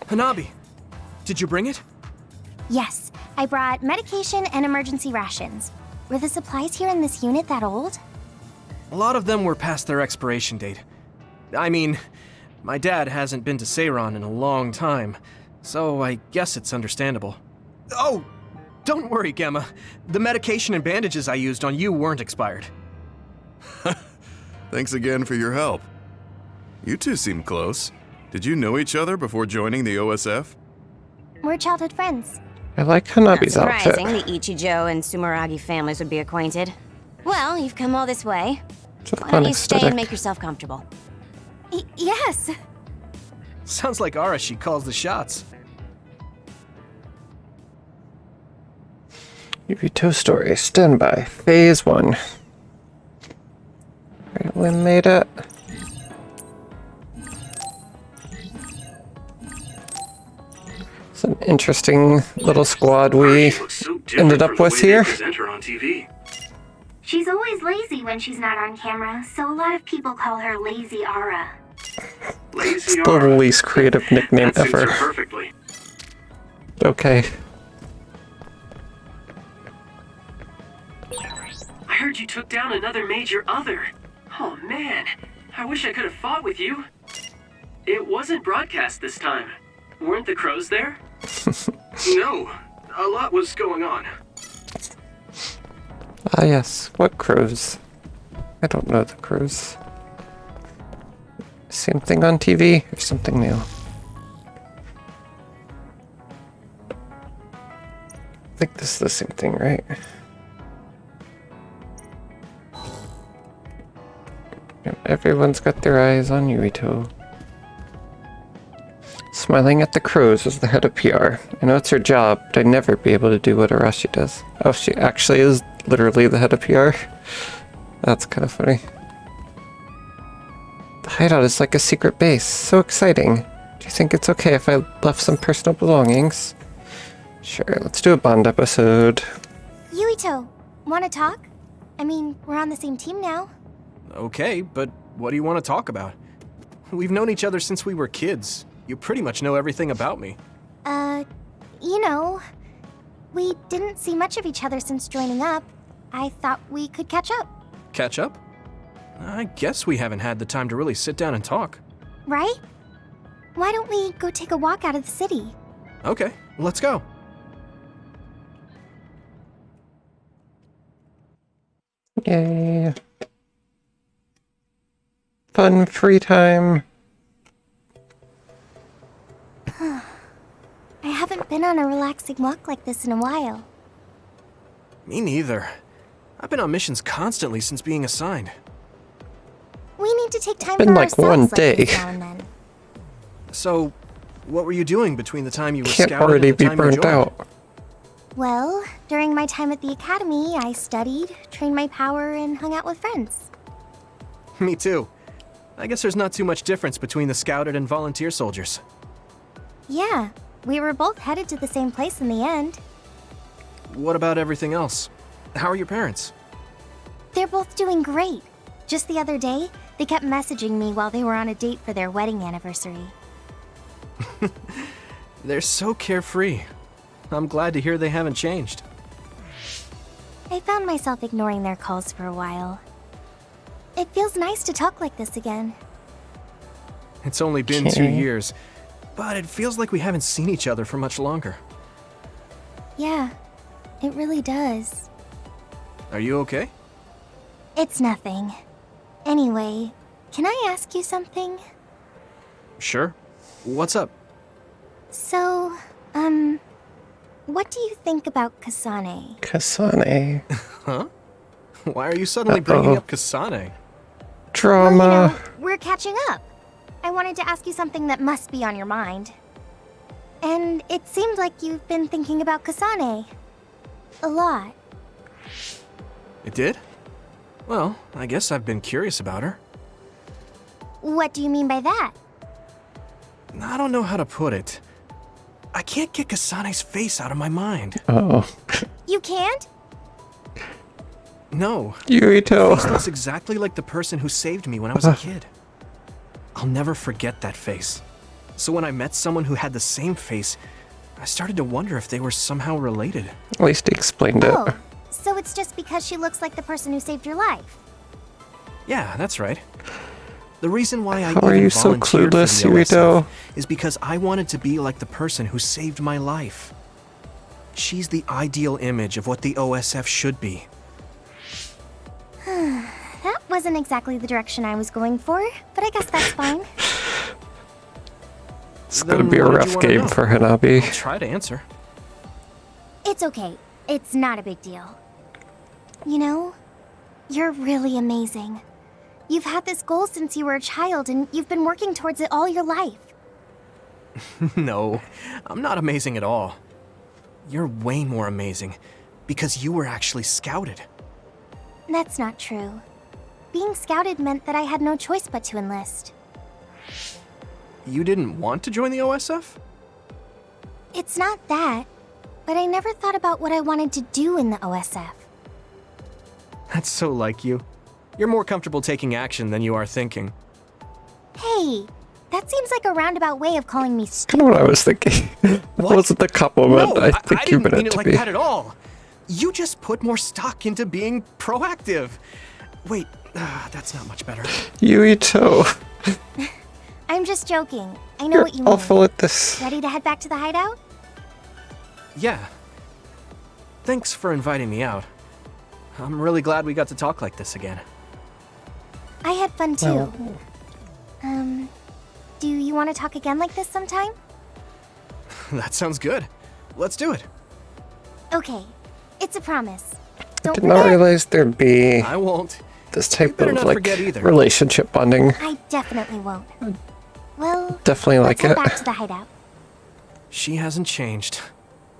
Hanabi, did you bring it? Yes, I brought medication and emergency rations. Were the supplies here in this unit that old? A lot of them were past their expiration date. I mean, my dad hasn't been to Seiran in a long time, so I guess it's understandable. Oh, don't worry, Gemma. The medication and bandages I used on you weren't expired. Thanks again for your help. You two seem close. Did you know each other before joining the OSF? We're childhood friends. I like Not Hanabi's surprising outfit. the Ichijo and Sumeragi families would be acquainted. Well, you've come all this way. It's a Why fun don't you stay and aesthetic. make yourself comfortable? Yes. Sounds like Arashi calls the shots. Yuito story. Stand by. Phase 1. Right, we made it. interesting little squad we She looks so different ended up from the with way they here. present her on TV. She's always lazy when she's not on camera, so a lot of people call her Lazy Aura. Lazy The Aura. least creative nickname That suits her ever. perfectly. Okay. I heard you took down another major other. Oh man, I wish I could have fought with you. It wasn't broadcast this time. Weren't the crows there? No, a lot was going on. Ah, yes. What crows? I don't know the crows. Same thing on TV or something new? I think this is the same thing, right? Yep, everyone's got their eyes on Yuito. Smiling at the crows as the head of PR. I know it's her job, but I'd never be able to do what Arashi does. Oh, she actually is literally the head of PR? That's kind of funny. The hideout is like a secret base. So exciting. Do you think it's okay if I left some personal belongings? Sure, let's do a Bond episode. Yuito, wanna talk? I mean, we're on the same team now. Okay, but what do you want to talk about? We've known each other since we were kids. You pretty much know everything about me. You know, we didn't see much of each other since joining up. I thought we could catch up. Catch up? I guess we haven't had the time to really sit down and talk. Right? Why don't we go take a walk out of the city? Okay, let's go. Yay. Fun free time. I haven't been on a relaxing walk like this in a while. Me neither. I've been on missions constantly since being assigned. We need to take time Been for like ourselves one like day. this now and then. So, what were you doing between the time you were Can't scouted already and the be time you burnt joined? out. Well, during my time at the academy, I studied, trained my power, and hung out with friends. Me too. I guess there's not too much difference between the scouted and volunteer soldiers. Yeah, we were both headed to the same place in the end. What about everything else? How are your parents? They're both doing great. Just the other day, they kept messaging me while they were on a date for their wedding anniversary. They're so carefree. I'm glad to hear they haven't changed. I found myself ignoring their calls for a while. It feels nice to talk like this again. It's only been 2 Okay. years, but it feels like we haven't seen each other for much longer. Yeah, it really does. Are you okay? It's nothing. Anyway, can I ask you something? Sure. What's up? So, what do you think about Kasane? Kasane. Huh? Why are you suddenly bringing Uh-oh. up Kasane? Drama. Well, you know, we're catching up. I wanted to ask you something that must be on your mind. And it seemed like you've been thinking about Kasane. A lot. It did? Well, I guess I've been curious about her. What do you mean by that? I don't know how to put it. I can't get Kasane's face out of my mind. Oh. You can't? No. Yuito. Face looks exactly like the person who saved me when I was a kid. I'll never forget that face. So when I met someone who had the same face, I started to wonder if they were somehow related. At least he explained it. Oh, so it's just because she looks like the person who saved your life. Yeah, that's right. The reason why I How are even you so volunteered for the clueless, OSF Yuito? is because I wanted to be like the person who saved my life. She's the ideal image of what the OSF should be. That wasn't exactly the direction I was going for, but I guess that's fine. It's gonna Then be a what did you rough wanna game know? for Hanabi. I'll try to answer. It's okay. It's not a big deal. You know, you're really amazing. You've had this goal since you were a child, and you've been working towards it all your life. No, I'm not amazing at all. You're way more amazing, because you were actually scouted. That's not true. Being scouted meant that I had no choice but to enlist. You didn't want to join the OSF? It's not that, but I never thought about what I wanted to do in the OSF. That's so like you. You're more comfortable taking action than you are thinking. Hey, that seems like a roundabout way of calling me Kind stupid. of what I was thinking. That wasn't the compliment No, I think you didn't meant mean it it to like be. that at all. You just put more stock into being proactive. Wait, that's not much better. Yuito. I'm just joking. I know what you I'll mean. fill it this. Ready to head back to the hideout? Yeah. Thanks for inviting me out. I'm really glad we got to talk like this again. I had fun too. Do you want to talk again like this sometime? That sounds good. Let's do it. Okay, it's a promise. I Don't did not forget. realize there'd be I won't. this type better of not like forget either. relationship bonding. I definitely won't. Well, Definitely let's like head it. back to the hideout. She hasn't changed.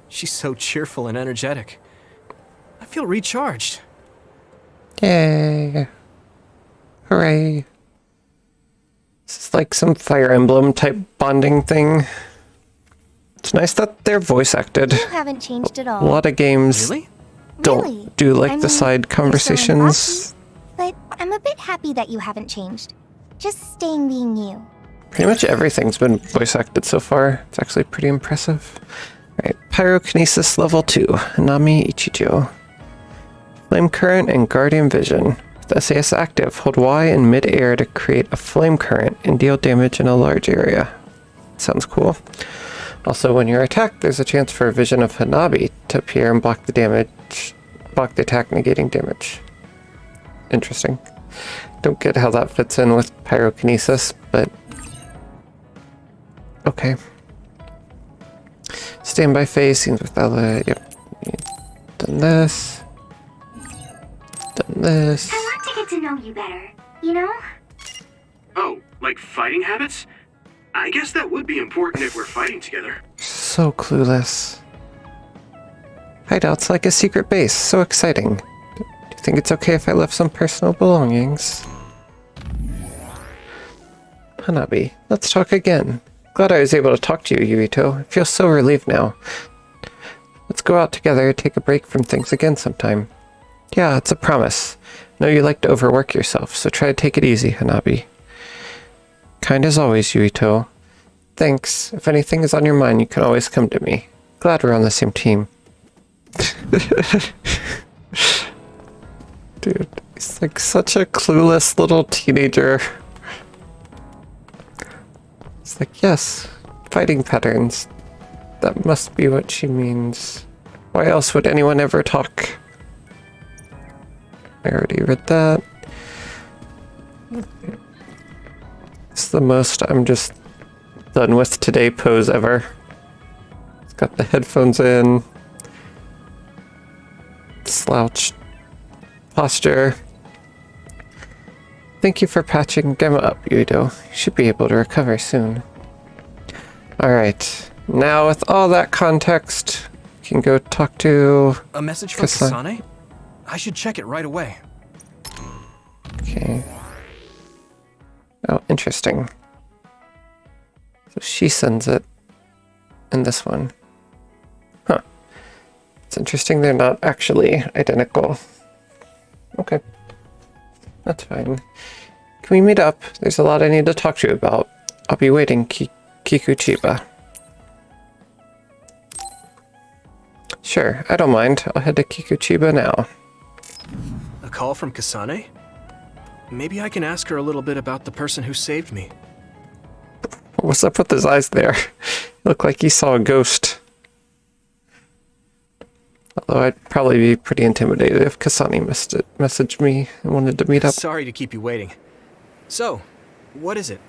She's so cheerful and energetic. I feel recharged. Yay. Hooray. This is like some Fire Emblem type bonding thing. It's nice that they're voice acted. You haven't changed at A all. lot of games Really? don't Really? do like I the mean, side you're still conversations. But I'm a bit happy that you haven't changed. Just staying being you. Pretty much everything's been voice acted so far. It's actually pretty impressive. Alright, Pyrokinesis level 2, Nami Ichijo. Flame Current and Guardian Vision. With SAS active, hold Y in mid-air to create a flame current and deal damage in a large area. Sounds cool. Also, when you're attacked, there's a chance for a vision of Hanabi to appear and block the attack, negating damage. Interesting. Don't get how that fits in with pyrokinesis, but okay. Standby phase scenes with Ella. Yep. Done this. Done this. I want to get to know you better, you know? Oh, like fighting habits? I guess that would be important if we're fighting together. So clueless. Hideout's like a secret base. So exciting. Do you think it's okay if I left some personal belongings? Hanabi, let's talk again. Glad I was able to talk to you, Yuito. I feel so relieved now. Let's go out together and take a break from things again sometime. Yeah, it's a promise. I know you like to overwork yourself, so try to take it easy, Hanabi. Kind as always, Yuito. Thanks. If anything is on your mind, you can always come to me. Glad we're on the same team. Dude, he's like such a clueless little teenager. It's like, yes, fighting patterns. That must be what she means. Why else would anyone ever talk? I already read that. It's the most I'm just done with today pose ever. It's got the headphones in. Slouched posture. Thank you for patching Gemma up, Yuito. You should be able to recover soon. Alright. Now with all that context, we can go talk to... A message from Kasane? I should check it right away. Okay. Oh, interesting. So she sends it in this one. Huh. It's interesting they're not actually identical. Okay. That's fine. Can we meet up? There's a lot I need to talk to you about. I'll be waiting, Kikuchiba. Sure, I don't mind. I'll head to Kikuchiba now. A call from Kasane? Maybe I can ask her a little bit about the person who saved me. What's up with his eyes there? Looked like he saw a ghost. Although I'd probably be pretty intimidated if Kasane messaged me and wanted to meet up. Sorry to keep you waiting. So, what is it?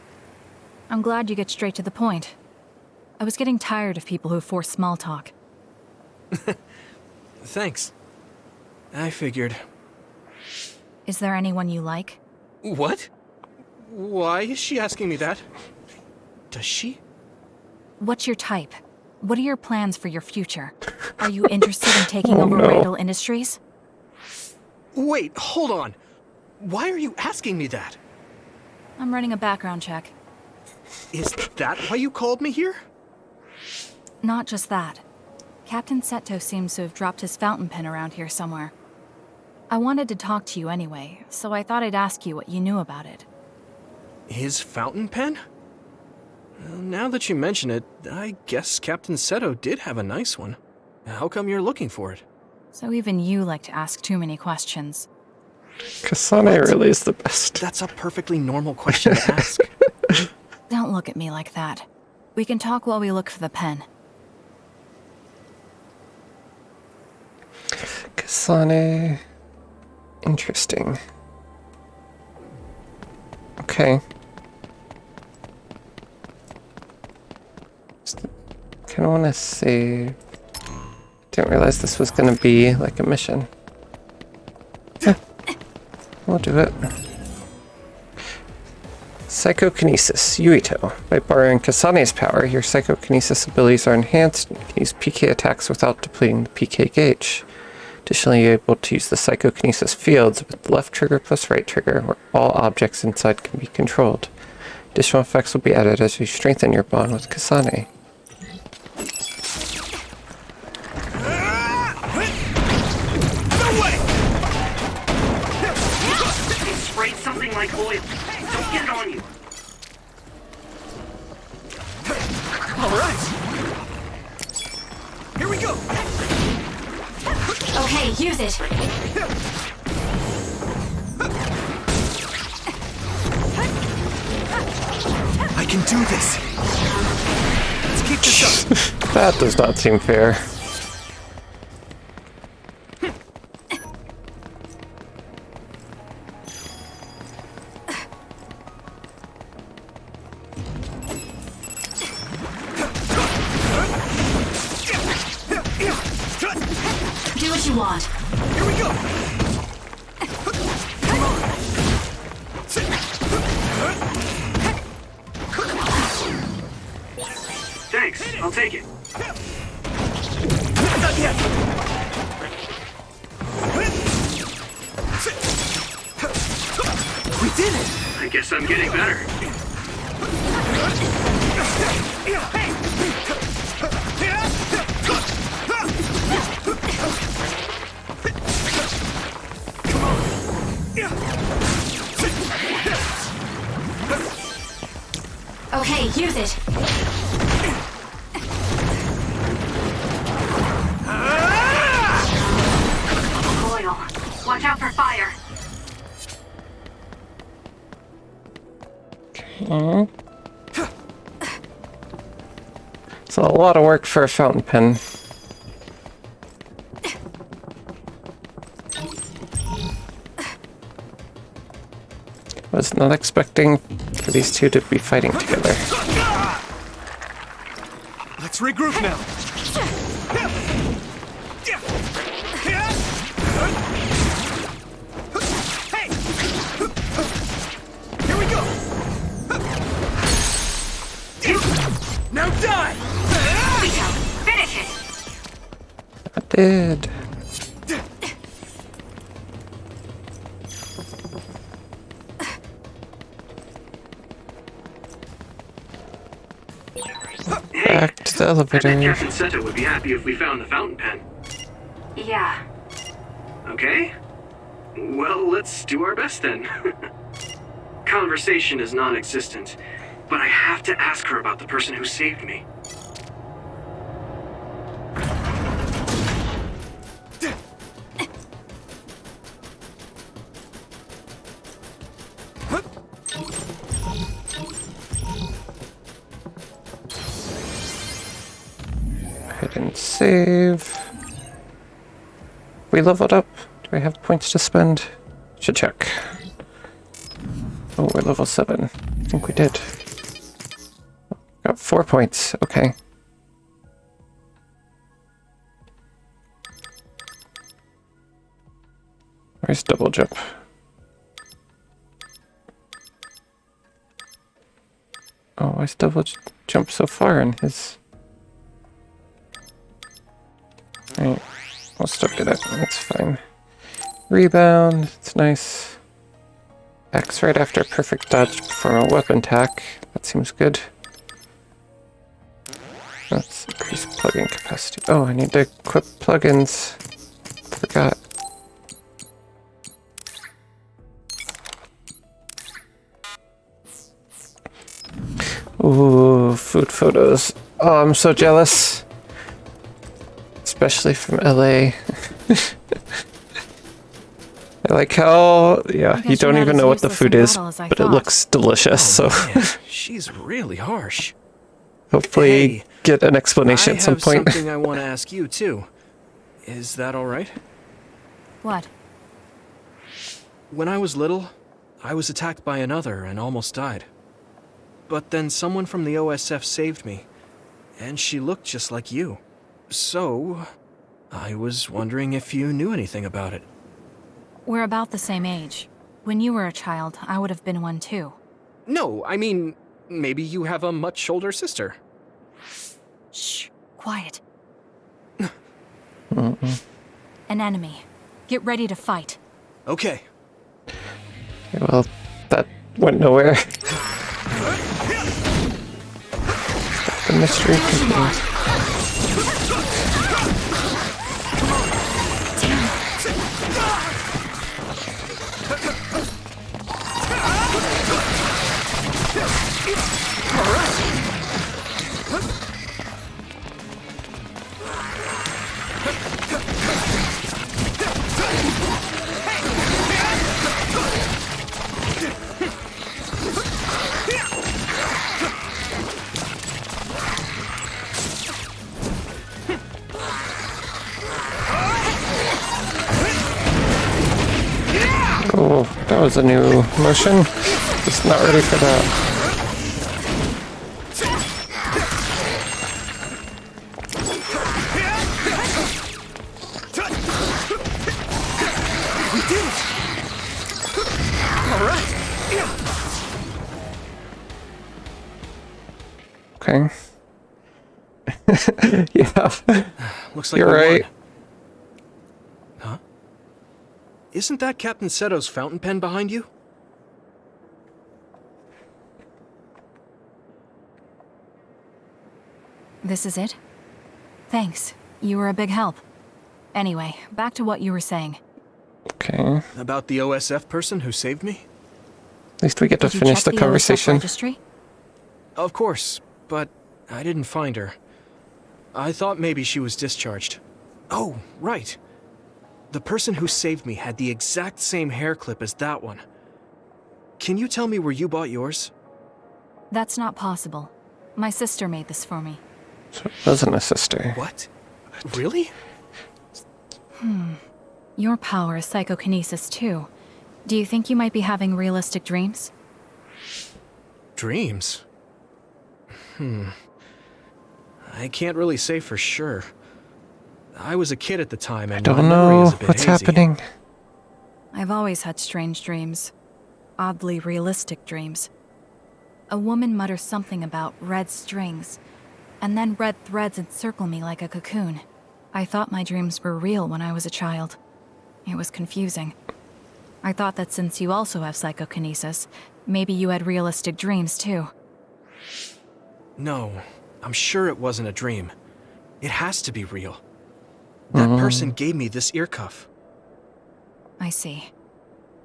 I'm glad you get straight to the point. I was getting tired of people who force small talk. Thanks. I figured. Is there anyone you like? What? Why is she asking me that? Does she? What's your type? What are your plans for your future? Are you interested in taking over no. Rydell Industries? Wait, hold on. Why are you asking me that? I'm running a background check. Is that why you called me here? Not just that. Captain Seto seems to have dropped his fountain pen around here somewhere. I wanted to talk to you anyway, so I thought I'd ask you what you knew about it. His fountain pen? Well, now that you mention it, I guess Captain Seto did have a nice one. How come you're looking for it? So even you like to ask too many questions. Kasane really is the best. That's a perfectly normal question to ask. Don't look at me like that. We can talk while we look for the pen. Kasane. Interesting. Okay. Kind of want to save. Didn't realize this was going to be like a mission. We'll do it. Psychokinesis, Yuito. By borrowing Kasane's power, your psychokinesis abilities are enhanced and you can use PK attacks without depleting the PK gauge. Additionally, you're able to use the psychokinesis fields with the left trigger plus right trigger, where all objects inside can be controlled. Additional effects will be added as you strengthen your bond with Kasane. Sprayed something like oil. Don't get it on you. All right. Here we go. Okay, use it. I can do this. Let's keep this up. That does not seem fair. Do what you want. Here we go. Come on. Thanks, I'll take it. Not yet. We did it. I guess I'm getting better. Okay, use it. Oil. Watch out for fire. It's a lot of work for a fountain pen. Was not expecting for these two to be fighting together. Let's regroup now. Hey! Here we go. Now die! Finish it. I did. Back to the I elevator. bet Captain Seto would be happy if we found the fountain pen. Yeah. Okay? Well, let's do our best then. Conversation is non-existent, but I have to ask her about the person who saved me. Hit and save. We leveled up. Do we have points to spend? Should check. Oh, we're level 7. I think we did. Got 4 points. Okay. Where's double jump? Oh, why's double jump so far in his... Alright, we'll still get it. That's fine. Rebound, it's nice. X right after perfect dodge to perform a weapon attack. That seems good. Let's increase plugin capacity. Oh, I need to equip plugins. Forgot. Ooh, food photos. Oh, I'm so jealous. Especially from LA. I like how, yeah, you don't even know what the food is, but it looks delicious, so Man, she's really harsh. hopefully Hey, get an explanation at some point. I have something I want to ask you, too. Is that all right? What? When I was little, I was attacked by another and almost died. But then someone from the OSF saved me, and she looked just like you. So, I was wondering if you knew anything about it. We're about the same age. When you were a child, I would have been one too. No, I mean, maybe you have a much older sister. Shh, quiet. Mm-mm. An enemy. Get ready to fight. Okay. Well, that went nowhere. The mystery continues. Oh, that was a new motion. Just not ready for that. Okay. Yeah. Looks like you're we right. won. Huh? Isn't that Captain Seto's fountain pen behind you? This is it? Thanks. You were a big help. Anyway, back to what you were saying. Okay. About the OSF person who saved me? At least we get to Did you finish check the OSF conversation. registry? Of course, but I didn't find her. I thought maybe she was discharged. Oh, right. The person who saved me had the exact same hair clip as that one. Can you tell me where you bought yours? That's not possible. My sister made this for me. So it wasn't a sister. What? Really? Your power is psychokinesis too. Do you think you might be having realistic dreams? Dreams? I can't really say for sure. I was a kid at the time, and I my don't memory know is a bit what's hazy. happening. I've always had strange dreams. Oddly realistic dreams. A woman mutters something about red strings, and then red threads encircle me like a cocoon. I thought my dreams were real when I was a child. It was confusing. I thought that since you also have psychokinesis, maybe you had realistic dreams too. No, I'm sure it wasn't a dream. It has to be real. That person gave me this ear cuff. I see.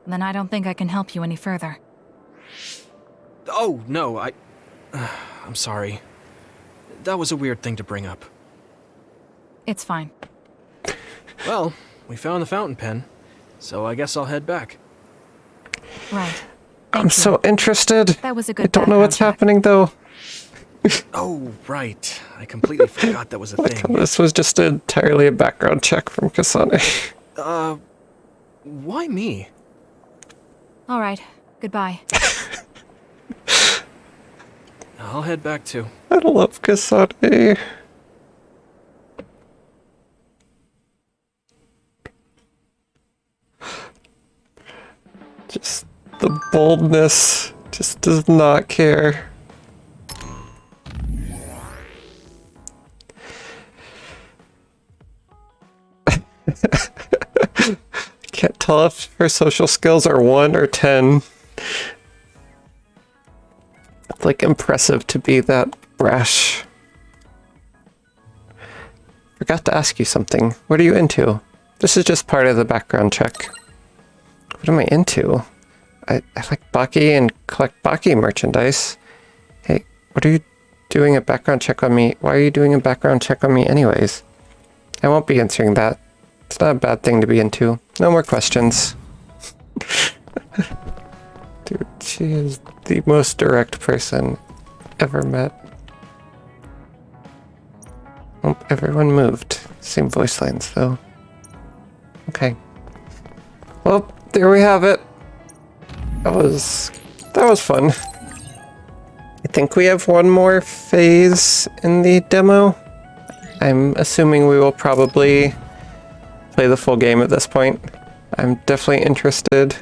Then I don't think I can help you any further. Oh, no, I'm sorry. That was a weird thing to bring up. It's fine. Well, we found the fountain pen, so I guess I'll head back. Right. I'm so interested. That was a good I don't know what's background check. happening though. Oh, right. I completely forgot that was a thing. This was just entirely a background check from Kasane. Why me? All right. Goodbye. I'll head back too. I love Kasane. Just the boldness. Just does not care. Can't tell if her social skills are 1 or 10. It's like impressive to be that brash. Forgot to ask you something. What are you into? This is just part of the background check. What am I into? I like Baki and collect Baki merchandise. Hey, what are you doing a background check on me? Why are you doing a background check on me anyways? I won't be answering that. It's not a bad thing to be into. No more questions. Dude, she is the most direct person ever met. Oh, everyone moved. Same voice lines, though. Okay. Well, there we have it. That was fun. I think we have one more phase in the demo. I'm assuming we will probably play the full game at this point. I'm definitely interested